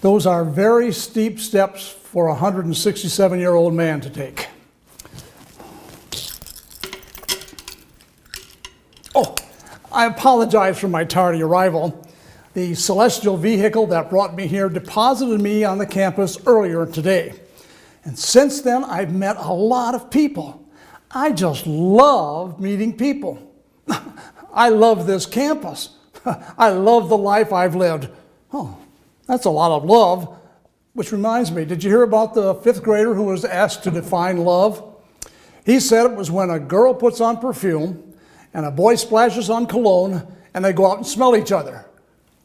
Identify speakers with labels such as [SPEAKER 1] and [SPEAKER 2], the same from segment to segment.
[SPEAKER 1] Those are very steep steps for a 167-year-old man to take. Oh, I apologize for my tardy arrival. The celestial vehicle that brought me here deposited me on the campus earlier today. And since then, I've met a lot of people. I just love meeting people. I love this campus. I love the life I've lived. Oh, that's a lot of love. Which reminds me, did you hear about the 5th grader who was asked to define love? He said it was when a girl puts on perfume and a boy splashes on cologne and they go out and smell each other.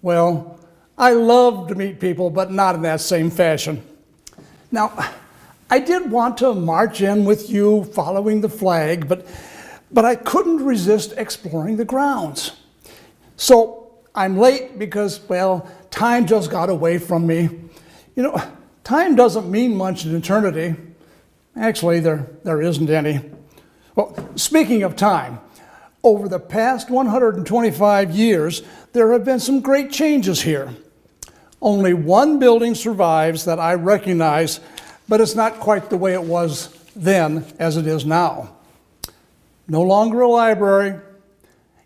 [SPEAKER 1] Well, I love to meet people, but not in that same fashion. Now, I did want to march in with you following the flag, but I couldn't resist exploring the grounds. So I'm late because, well, time just got away from me. You know, time doesn't mean much in eternity. Actually, there isn't any. Well, speaking of time, over the past 125 years, there have been some great changes here. Only one building survives that I recognize, but it's not quite the way it was then as it is now. No longer a library.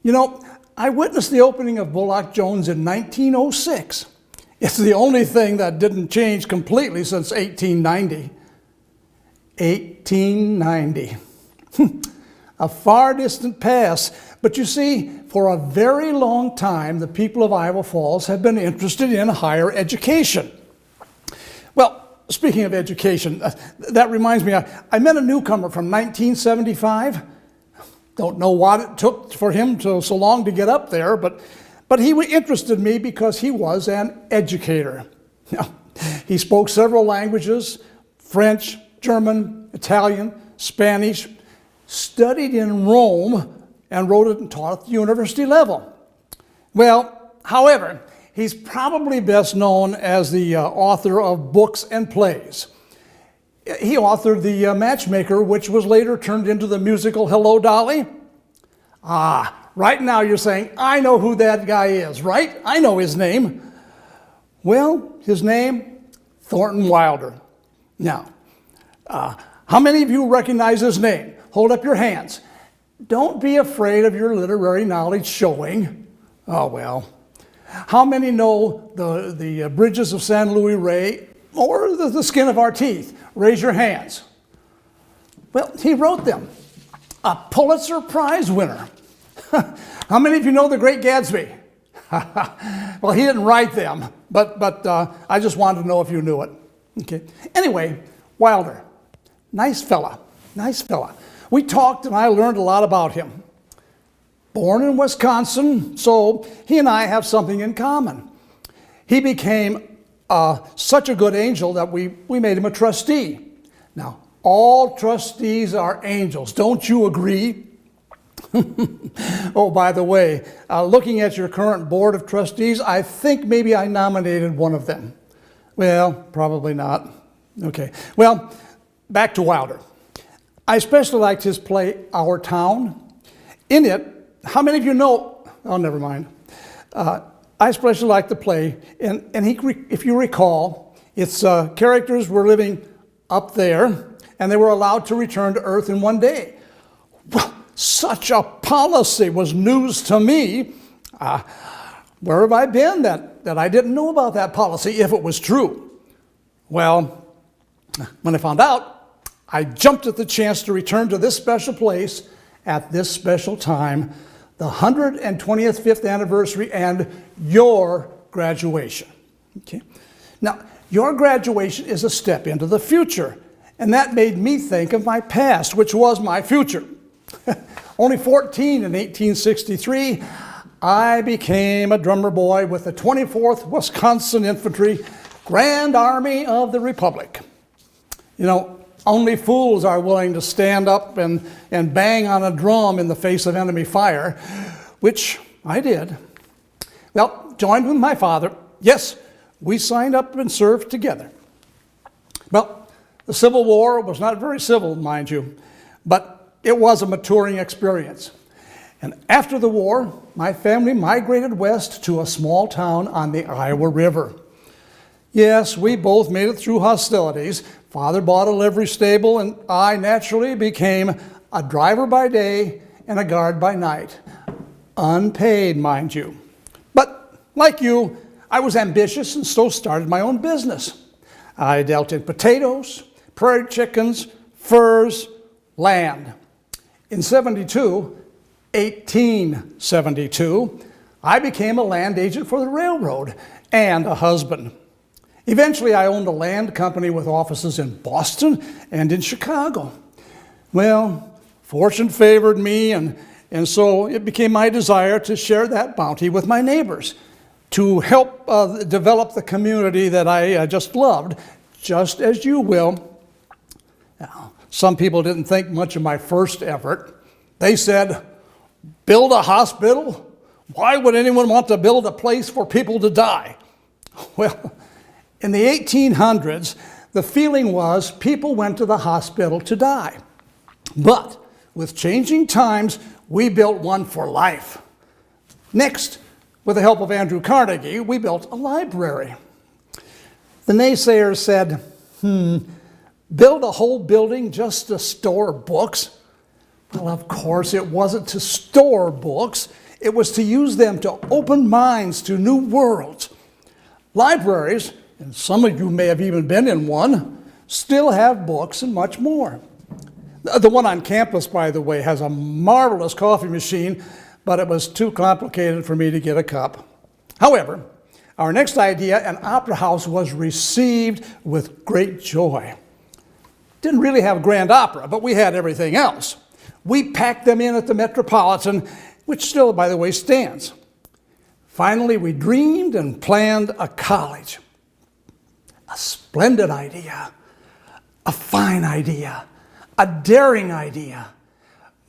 [SPEAKER 1] You know, I witnessed the opening of Bullock Jones in 1906. It's the only thing that didn't change completely since 1890. 1890. A far distant past, but you see, for a very long time, the people of Iowa Falls have been interested in higher education. Well, speaking of education, that reminds me, I met a newcomer from 1975. Don't know what it took for him so long to get up there, but he interested me because he was an educator. He spoke several languages, French, German, Italian, Spanish, studied in Rome, and wrote it and taught at the university level. Well, however, he's probably best known as the author of books and plays. He authored The Matchmaker, which was later turned into the musical Hello, Dolly. Right now you're saying, I know who that guy is, right? I know his name. Well, his name, Thornton Wilder. Now, how many of you recognize his name? Hold up your hands. Don't be afraid of your literary knowledge showing. Oh, well. How many know the bridges of San Luis Rey or the skin of our teeth? Raise your hands. Well, he wrote them. A Pulitzer Prize winner. How many of you know The Great Gatsby? Well, he didn't write them, but I just wanted to know if you knew it. Okay. Anyway, Wilder, nice fella, nice fella. We talked and I learned a lot about him. Born in Wisconsin, so he and I have something in common. He became such a good angel that we made him a trustee. Now, all trustees are angels, don't you agree? Oh, by the way, looking at your current board of trustees, I think maybe I nominated one of them. Well, probably not. Okay, well, back to Wilder. I especially liked his play, Our Town. In it, how many of you know, oh, never mind. I especially liked the play, and if you recall, its characters were living up there, and they were allowed to return to Earth in one day. Well, such a policy was news to me. Where have I been that I didn't know about that policy if it was true? Well, when I found out, I jumped at the chance to return to this special place at this special time, the 125th anniversary and your graduation. Okay. Now, your graduation is a step into the future, and that made me think of my past, which was my future. Only 14 in 1863, I became a drummer boy with the 24th Wisconsin Infantry, Grand Army of the Republic. You know, only fools are willing to stand up and bang on a drum in the face of enemy fire, which I did. Well, joined with my father. Yes, we signed up and served together. Well, the Civil War was not very civil, mind you, but it was a maturing experience. And after the war, my family migrated west to a small town on the Iowa River. Yes, we both made it through hostilities. Father bought a livery stable, and I naturally became a driver by day and a guard by night. Unpaid, mind you. But like you, I was ambitious and so started my own business. I dealt in potatoes, prairie chickens, furs, land. In 1872, I became a land agent for the railroad and a husband. Eventually, I owned a land company with offices in Boston and in Chicago. Well, fortune favored me, and so it became my desire to share that bounty with my neighbors, to help develop the community that I just loved, just as you will. Now, some people didn't think much of my first effort. They said, "Build a hospital? Why would anyone want to build a place for people to die?" Well, in the 1800s, the feeling was people went to the hospital to die. But with changing times, we built one for life. Next, with the help of Andrew Carnegie, we built a library. The naysayers said, build a whole building just to store books? Well, of course, it wasn't to store books. It was to use them to open minds to new worlds. Libraries, and some of you may have even been in one, still have books and much more. The one on campus, by the way, has a marvelous coffee machine, but it was too complicated for me to get a cup. However, our next idea, an opera house, was received with great joy. Didn't really have grand opera, but we had everything else. We packed them in at the Metropolitan, which still, by the way, stands. Finally, we dreamed and planned a college. A splendid idea, a fine idea, a daring idea,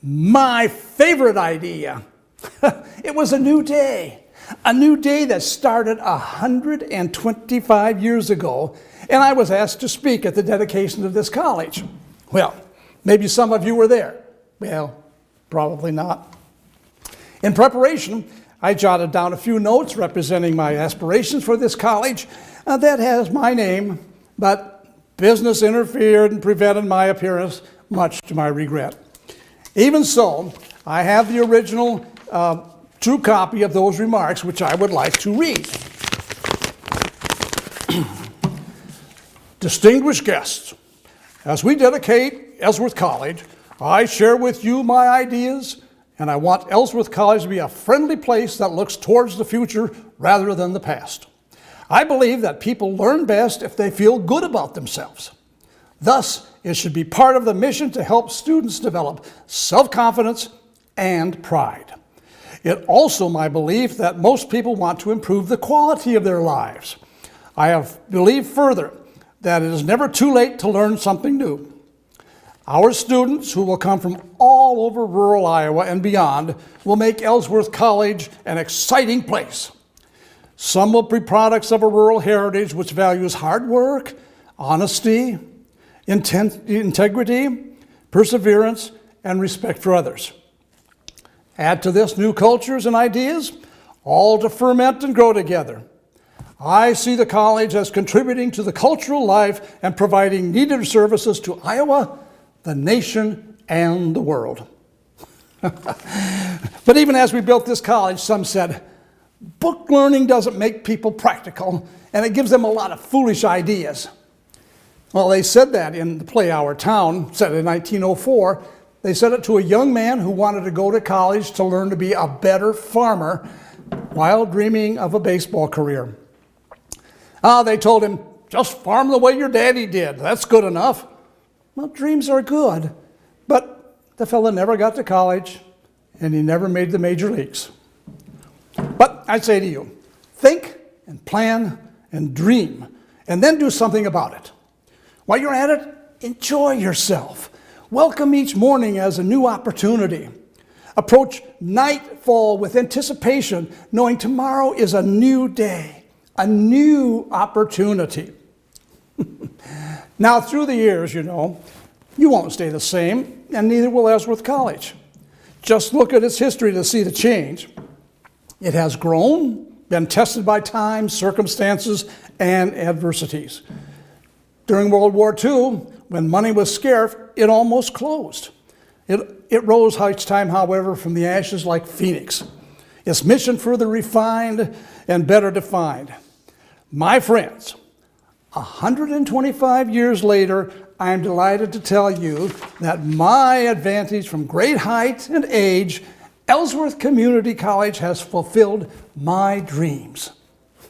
[SPEAKER 1] my favorite idea. It was a new day that started 125 years ago, and I was asked to speak at the dedication of this college. Well, maybe some of you were there. Well, probably not. In preparation, I jotted down a few notes representing my aspirations for this college. That has my name, but business interfered and prevented my appearance, much to my regret. Even so, I have the original true copy of those remarks, which I would like to read. Distinguished guests, as we dedicate Ellsworth College, I share with you my ideas, and I want Ellsworth College to be a friendly place that looks towards the future rather than the past. I believe that people learn best if they feel good about themselves. Thus, it should be part of the mission to help students develop self-confidence and pride. It's also my belief that most people want to improve the quality of their lives. I have believed further that it is never too late to learn something new. Our students, who will come from all over rural Iowa and beyond, will make Ellsworth College an exciting place. Some will be products of a rural heritage which values hard work, honesty, integrity, perseverance, and respect for others. Add to this new cultures and ideas, all to ferment and grow together. I see the college as contributing to the cultural life and providing needed services to Iowa, the nation, and the world. But even as we built this college, some said, book learning doesn't make people practical, and it gives them a lot of foolish ideas. Well, they said that in the play Our Town, set in 1904. They said it to a young man who wanted to go to college to learn to be a better farmer while dreaming of a baseball career. They told him, just farm the way your daddy did. That's good enough. Well, dreams are good, but the fella never got to college, and he never made the major leagues. But I say to you, think and plan and dream, and then do something about it. While you're at it, enjoy yourself. Welcome each morning as a new opportunity. Approach nightfall with anticipation, knowing tomorrow is a new day, a new opportunity. Now, through the years, you won't stay the same, and neither will Ellsworth College. Just look at its history to see the change. It has grown, been tested by time, circumstances, and adversities. During World War II, when money was scarce, it almost closed. It rose each time, however, from the ashes like phoenix. Its mission further refined and better defined. My friends, 125 years later, I am delighted to tell you that my advantage from great height and age, Ellsworth Community College has fulfilled my dreams.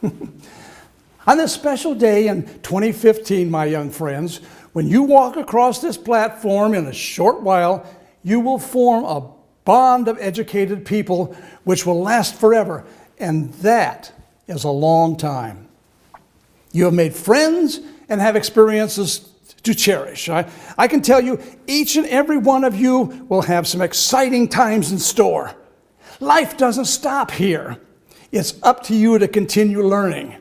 [SPEAKER 1] On this special day in 2015, my young friends, when you walk across this platform in a short while, you will form a bond of educated people which will last forever, and that is a long time. You have made friends and have experiences to cherish. I can tell you, each and every one of you will have some exciting times in store. Life doesn't stop here. It's up to you to continue learning.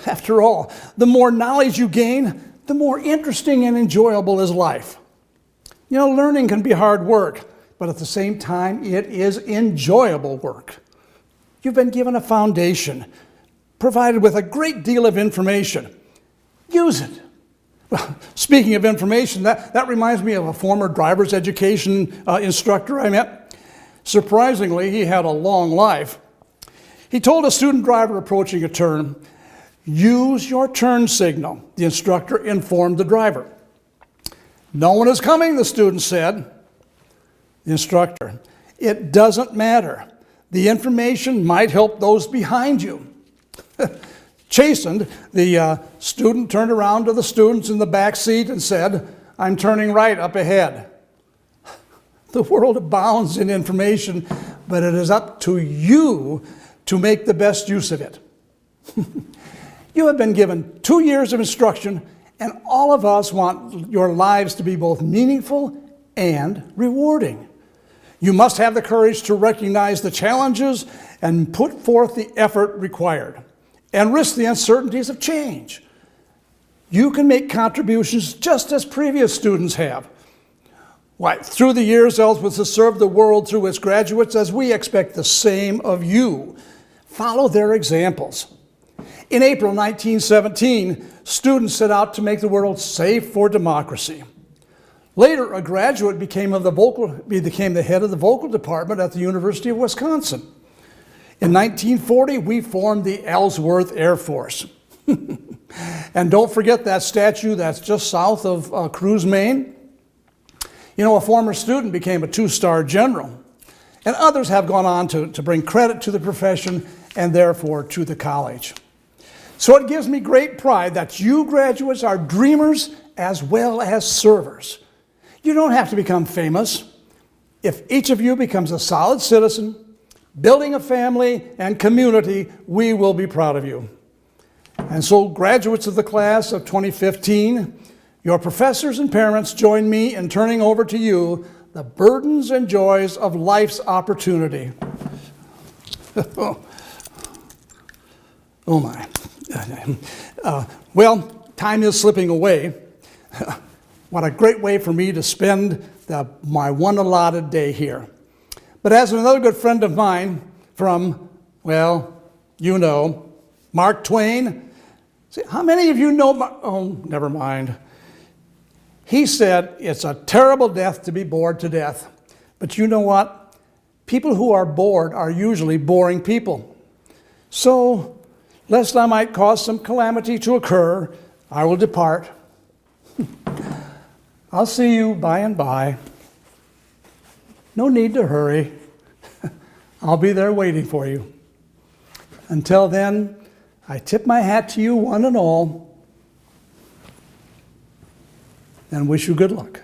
[SPEAKER 1] After all, the more knowledge you gain, the more interesting and enjoyable is life. You know, learning can be hard work, but at the same time, it is enjoyable work. You've been given a foundation, provided with a great deal of information. Use it. Well, speaking of information, that reminds me of a former driver's education instructor I met. Surprisingly, he had a long life. He told a student driver approaching a turn, "Use your turn signal," the instructor informed the driver. "No one is coming," the student said. The instructor, "It doesn't matter. The information might help those behind you." Chastened, the student turned around to the students in the back seat and said, "I'm turning right up ahead." The world abounds in information, but it is up to you to make the best use of it. You have been given 2 years of instruction, and all of us want your lives to be both meaningful and rewarding. You must have the courage to recognize the challenges and put forth the effort required, and risk the uncertainties of change. You can make contributions just as previous students have. Why, through the years, Ellsworth has served the world through its graduates, as we expect the same of you. Follow their examples. In April 1917, students set out to make the world safe for democracy. Later, a graduate became the head of the vocal department at the University of Wisconsin. In 1940, we formed the Ellsworth Air Force. And don't forget that statue that's just south of Cruz, Maine. You know, a former student became a 2-star general. And others have gone on to bring credit to the profession and therefore to the college. So it gives me great pride that you graduates are dreamers as well as servers. You don't have to become famous. If each of you becomes a solid citizen, building a family and community, we will be proud of you. And so, graduates of the class of 2015, your professors and parents join me in turning over to you the burdens and joys of life's opportunity. Oh my. Well, time is slipping away. What a great way for me to spend my one allotted day here. But as another good friend of mine from, well, you know, Mark Twain. See, how many of you know oh, never mind. He said, "It's a terrible death to be bored to death." But you know what? People who are bored are usually boring people. So, lest I might cause some calamity to occur, I will depart. I'll see you by and by. No need to hurry. I'll be there waiting for you. Until then, I tip my hat to you one and all and wish you good luck.